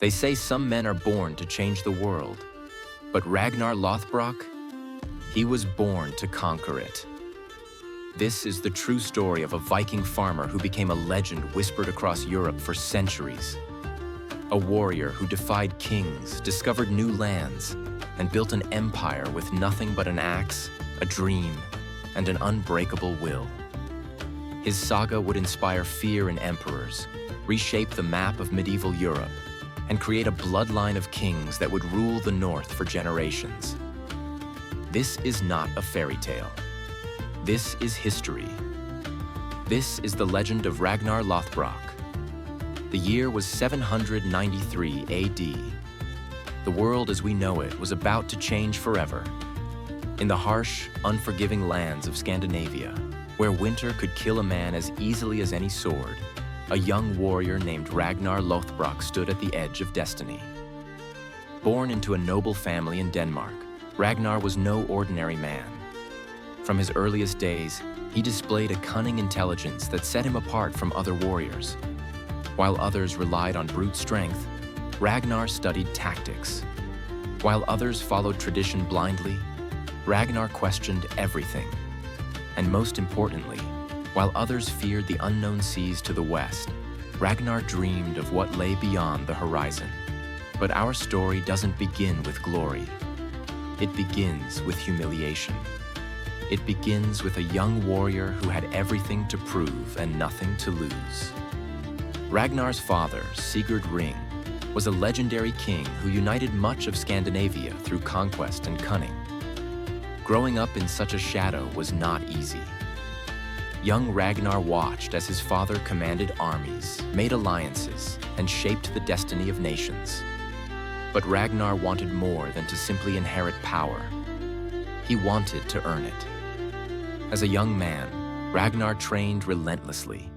They say some men are born to change the world, but Ragnar Lothbrok, he was born to conquer it. This is the true story of a Viking farmer who became a legend whispered across Europe for centuries. A warrior who defied kings, discovered new lands, and built an empire with nothing but an axe, a dream, and an unbreakable will. His saga would inspire fear in emperors, reshape the map of medieval Europe, and create a bloodline of kings that would rule the North for generations. This is not a fairy tale. This is history. This is the legend of Ragnar Lothbrok. The year was 793 AD. The world as we know it was about to change forever. In the harsh, unforgiving lands of Scandinavia, where winter could kill a man as easily as any sword, a young warrior named Ragnar Lothbrok stood at the edge of destiny. Born into a noble family in Denmark, Ragnar was no ordinary man. From his earliest days, he displayed a cunning intelligence that set him apart from other warriors. While others relied on brute strength, Ragnar studied tactics. While others followed tradition blindly, Ragnar questioned everything. And most importantly, while others feared the unknown seas to the west, Ragnar dreamed of what lay beyond the horizon. But our story doesn't begin with glory. It begins with humiliation. It begins with a young warrior who had everything to prove and nothing to lose. Ragnar's father, Sigurd Ring, was a legendary king who united much of Scandinavia through conquest and cunning. Growing up in such a shadow was not easy. Young Ragnar watched as his father commanded armies, made alliances, and shaped the destiny of nations. But Ragnar wanted more than to simply inherit power. He wanted to earn it. As a young man, Ragnar trained relentlessly.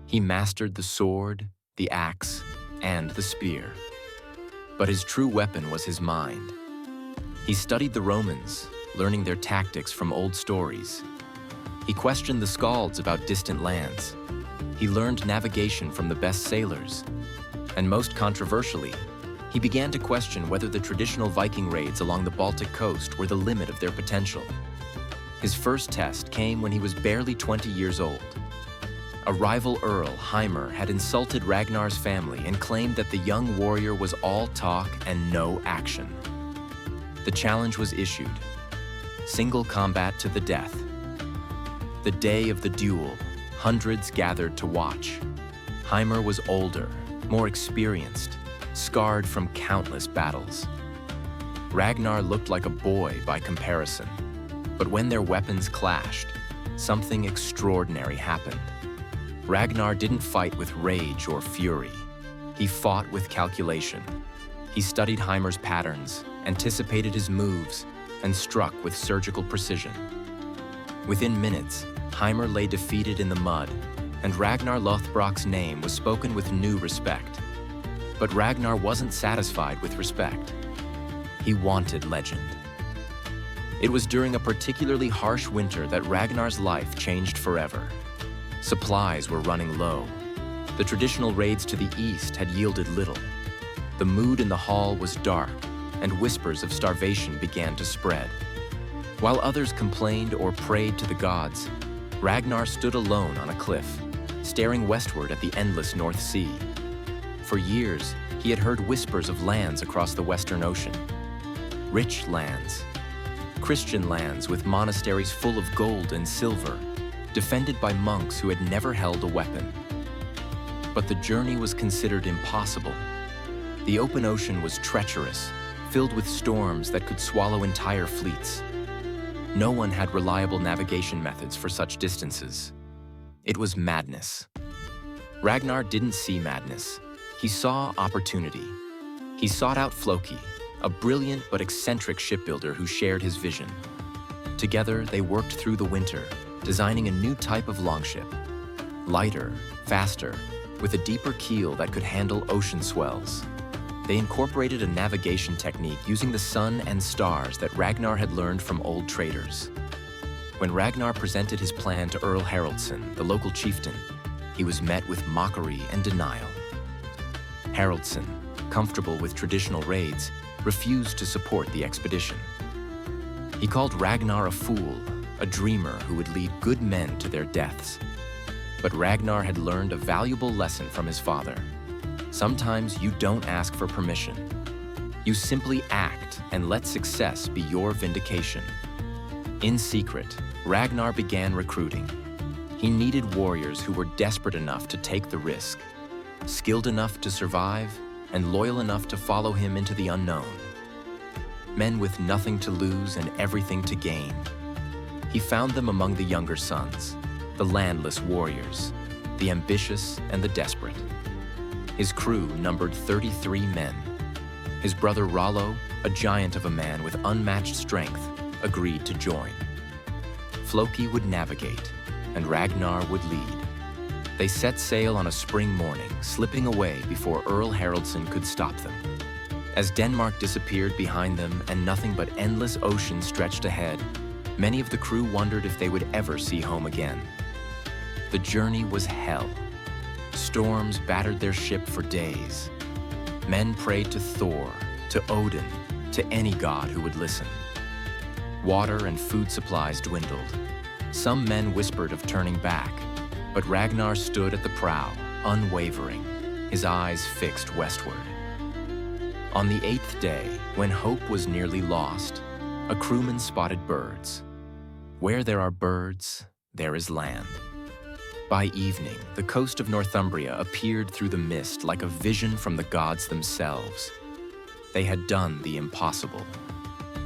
He mastered the sword, the axe, and the spear. But his true weapon was his mind. He studied the Romans, learning their tactics from old stories. He questioned the Skalds about distant lands. He learned navigation from the best sailors. And most controversially, he began to question whether the traditional Viking raids along the Baltic coast were the limit of their potential. His first test came when he was barely 20 years old. A rival Earl, Haraldson, had insulted Ragnar's family and claimed that the young warrior was all talk and no action. The challenge was issued: single combat to the death. The day of the duel, hundreds gathered to watch. Haraldson was older, more experienced, scarred from countless battles. Ragnar looked like a boy by comparison. But when their weapons clashed, something extraordinary happened. Ragnar didn't fight with rage or fury. He fought with calculation. He studied Heimer's patterns, anticipated his moves, and struck with surgical precision. Within minutes, Heimer lay defeated in the mud, and Ragnar Lothbrok's name was spoken with new respect. But Ragnar wasn't satisfied with respect. He wanted legend. It was during a particularly harsh winter that Ragnar's life changed forever. Supplies were running low. The traditional raids to the east had yielded little. The mood in the hall was dark, and whispers of starvation began to spread. While others complained or prayed to the gods, Ragnar stood alone on a cliff, staring westward at the endless North Sea. For years, he had heard whispers of lands across the Western Ocean. Rich lands. Christian lands with monasteries full of gold and silver, defended by monks who had never held a weapon. But the journey was considered impossible. The open ocean was treacherous, filled with storms that could swallow entire fleets. No one had reliable navigation methods for such distances. It was madness. Ragnar didn't see madness. He saw opportunity. He sought out Floki, a brilliant but eccentric shipbuilder who shared his vision. Together, they worked through the winter, designing a new type of longship. Lighter, faster, with a deeper keel that could handle ocean swells. They incorporated a navigation technique using the sun and stars that Ragnar had learned from old traders. When Ragnar presented his plan to Earl Haraldson, the local chieftain, he was met with mockery and denial. Haraldson, comfortable with traditional raids, refused to support the expedition. He called Ragnar a fool, a dreamer who would lead good men to their deaths. But Ragnar had learned a valuable lesson from his father. Sometimes you don't ask for permission. You simply act and let success be your vindication. In secret, Ragnar began recruiting. He needed warriors who were desperate enough to take the risk, skilled enough to survive, and loyal enough to follow him into the unknown. Men with nothing to lose and everything to gain. He found them among the younger sons, the landless warriors, the ambitious and the desperate. His crew numbered 33 men. His brother Rollo, a giant of a man with unmatched strength, agreed to join. Floki would navigate, and Ragnar would lead. They set sail on a spring morning, slipping away before Earl Haraldson could stop them. As Denmark disappeared behind them and nothing but endless ocean stretched ahead, many of the crew wondered if they would ever see home again. The journey was hell. Storms battered their ship for days. Men prayed to Thor, to Odin, to any god who would listen. Water and food supplies dwindled. Some men whispered of turning back, but Ragnar stood at the prow, unwavering, his eyes fixed westward. On the 8th day, when hope was nearly lost, a crewman spotted birds. Where there are birds, there is land. By evening, the coast of Northumbria appeared through the mist like a vision from the gods themselves. They had done the impossible.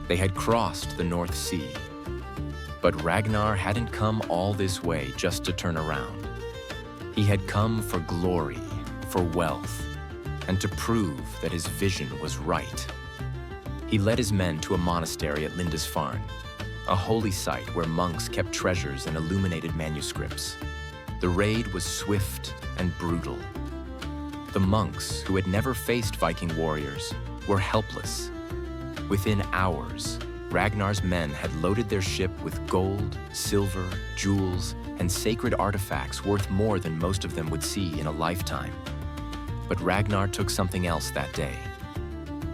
They had crossed the North Sea. But Ragnar hadn't come all this way just to turn around. He had come for glory, for wealth, and to prove that his vision was right. He led his men to a monastery at Lindisfarne, a holy site where monks kept treasures and illuminated manuscripts. The raid was swift and brutal. The monks, who had never faced Viking warriors, were helpless. Within hours, Ragnar's men had loaded their ship with gold, silver, jewels, and sacred artifacts worth more than most of them would see in a lifetime. But Ragnar took something else that day.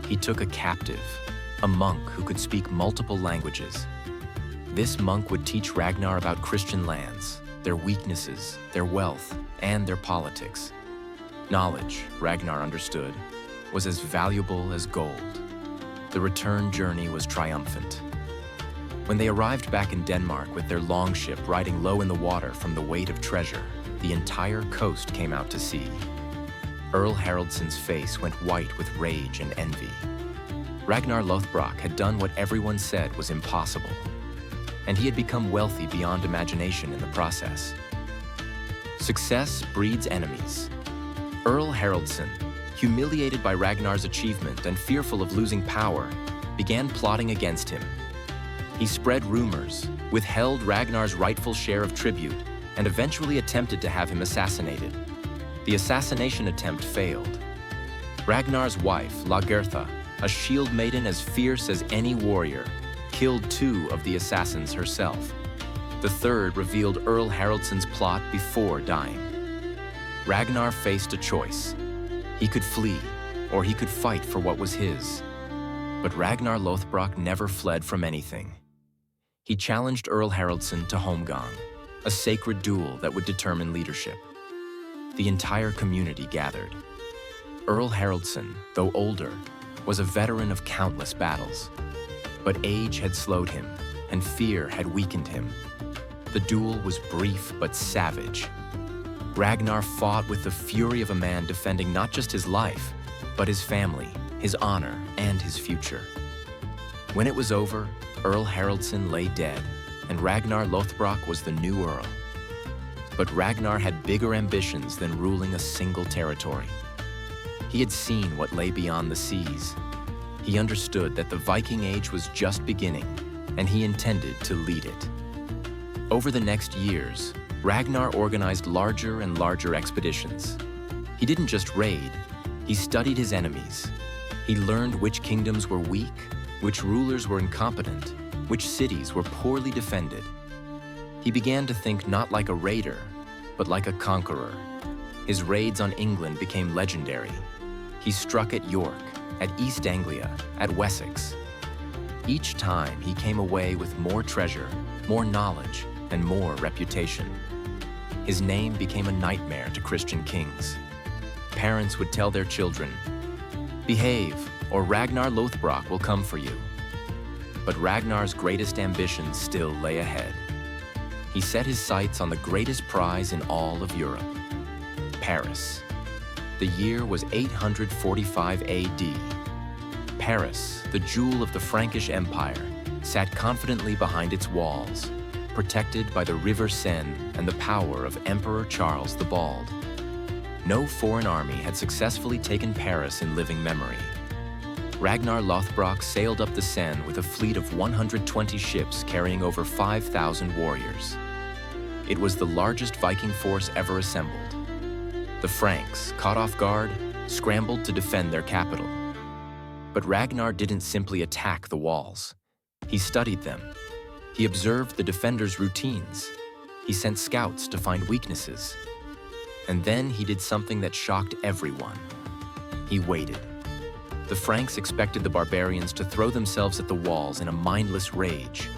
He took a captive, a monk who could speak multiple languages. This monk would teach Ragnar about Christian lands, their weaknesses, their wealth, and their politics. Knowledge, Ragnar understood, was as valuable as gold. The return journey was triumphant. When they arrived back in Denmark with their longship riding low in the water from the weight of treasure, the entire coast came out to sea. Earl Haraldson's face went white with rage and envy. Ragnar Lothbrok had done what everyone said was impossible, and he had become wealthy beyond imagination in the process. Success breeds enemies. Earl Haraldson, humiliated by Ragnar's achievement and fearful of losing power, began plotting against him. He spread rumors, withheld Ragnar's rightful share of tribute, and eventually attempted to have him assassinated. The assassination attempt failed. Ragnar's wife, Lagertha, a shield maiden as fierce as any warrior, killed 2 of the assassins herself. The third revealed Earl Haraldson's plot before dying. Ragnar faced a choice. He could flee, or he could fight for what was his. But Ragnar Lothbrok never fled from anything. He challenged Earl Haraldson to Holmgang, a sacred duel that would determine leadership. The entire community gathered. Earl Haraldson, though older, was a veteran of countless battles. But age had slowed him, and fear had weakened him. The duel was brief but savage. Ragnar fought with the fury of a man defending not just his life, but his family, his honor, and his future. When it was over, Earl Haraldson lay dead, and Ragnar Lothbrok was the new Earl. But Ragnar had bigger ambitions than ruling a single territory. He had seen what lay beyond the seas. He understood that the Viking Age was just beginning, and he intended to lead it. Over the next years, Ragnar organized larger and larger expeditions. He didn't just raid, he studied his enemies. He learned which kingdoms were weak, which rulers were incompetent, which cities were poorly defended. He began to think not like a raider, but like a conqueror. His raids on England became legendary. He struck at York, at East Anglia, at Wessex. Each time he came away with more treasure, more knowledge, and more reputation. His name became a nightmare to Christian kings. Parents would tell their children, "Behave, or Ragnar Lothbrok will come for you." But Ragnar's greatest ambitions still lay ahead. He set his sights on the greatest prize in all of Europe, Paris. The year was 845 AD. Paris, the jewel of the Frankish Empire, sat confidently behind its walls, protected by the River Seine and the power of Emperor Charles the Bald. No foreign army had successfully taken Paris in living memory. Ragnar Lothbrok sailed up the Seine with a fleet of 120 ships carrying over 5,000 warriors. It was the largest Viking force ever assembled. The Franks, caught off guard, scrambled to defend their capital. But Ragnar didn't simply attack the walls. He studied them. He observed the defenders' routines. He sent scouts to find weaknesses. And then he did something that shocked everyone. He waited. The Franks expected the barbarians to throw themselves at the walls in a mindless rage.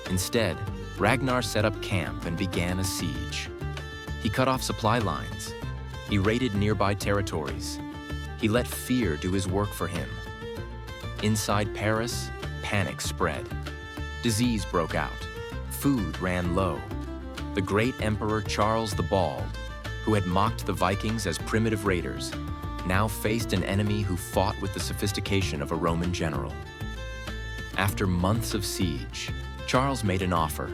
Instead, Ragnar set up camp and began a siege. He cut off supply lines. He raided nearby territories. He let fear do his work for him. Inside Paris, panic spread. Disease broke out. Food ran low. The great Emperor Charles the Bald, who had mocked the Vikings as primitive raiders, now faced an enemy who fought with the sophistication of a Roman general. After months of siege, Charles made an offer: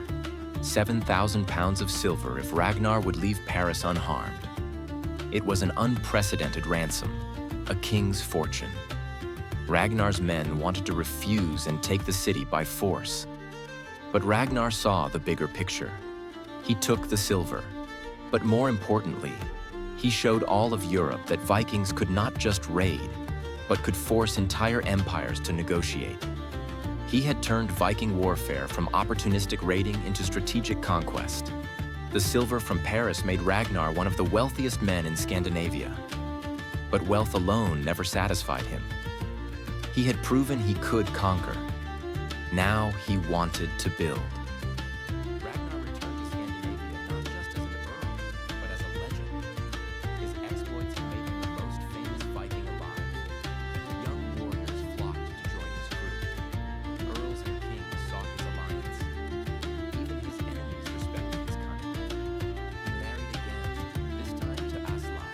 7,000 pounds of silver if Ragnar would leave Paris unharmed. It was an unprecedented ransom, a king's fortune. Ragnar's men wanted to refuse and take the city by force. But Ragnar saw the bigger picture. He took the silver, but more importantly, he showed all of Europe that Vikings could not just raid, but could force entire empires to negotiate. He had turned Viking warfare from opportunistic raiding into strategic conquest. The silver from Paris made Ragnar one of the wealthiest men in Scandinavia. But wealth alone never satisfied him. He had proven he could conquer. Now he wanted to build. Ragnar returned to Scandinavia not just as an earl, but as a legend. His exploits had made him the most famous Viking alive. Young warriors flocked to join his crew. Earls and kings sought his alliance. Even his enemies respected his cunning. He married again, this time to Aslak,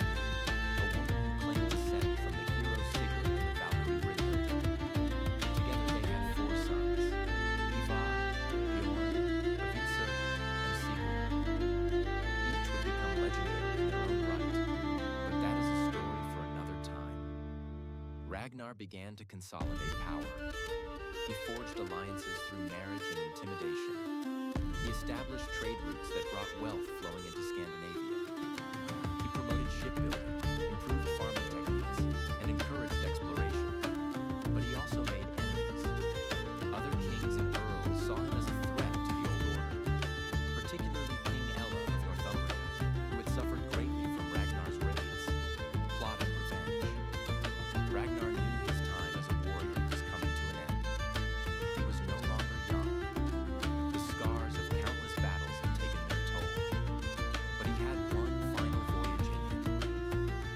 a woman who claimed descent from the hero Sigurd in the Valkyrie Ridley. Together they had 4 sons: Ivar, Bjorn, Avitser, and Sigurd. Each would become legendary in their own right, but that is a story for another time. Ragnar began to consolidate power. He forged alliances through marriage and intimidation. He established trade routes that brought wealth flowing into Scandinavia. He promoted shipbuilding, improved farming techniques, and encouraged exploration. But he also made enemies. Other kings and earls saw him as a threat to the old order, particularly King Ella of Northumbria, who had suffered greatly from Ragnar's raids, plotting revenge. Ragnar knew his time as a warrior was coming to an end. He was no longer young. The scars of countless battles had taken their toll. But he had one final voyage in him,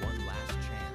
one last chance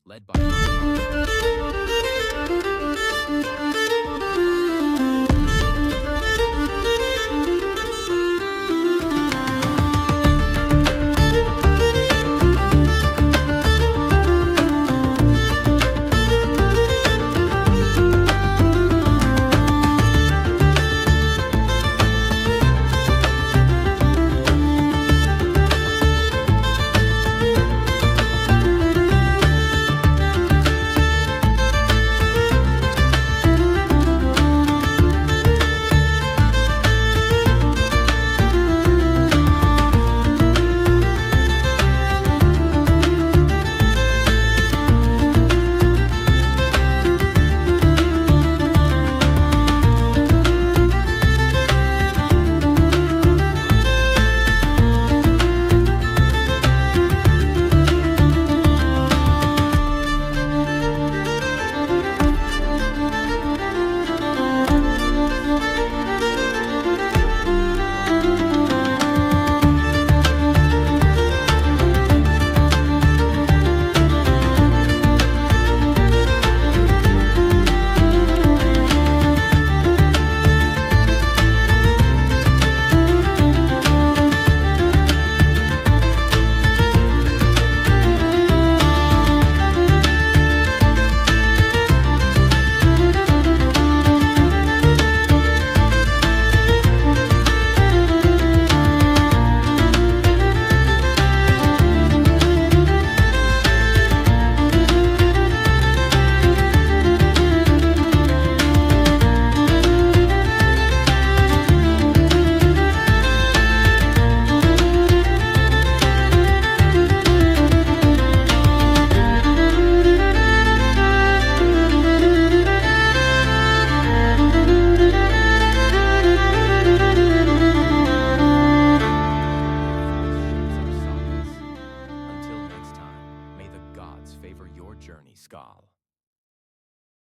led by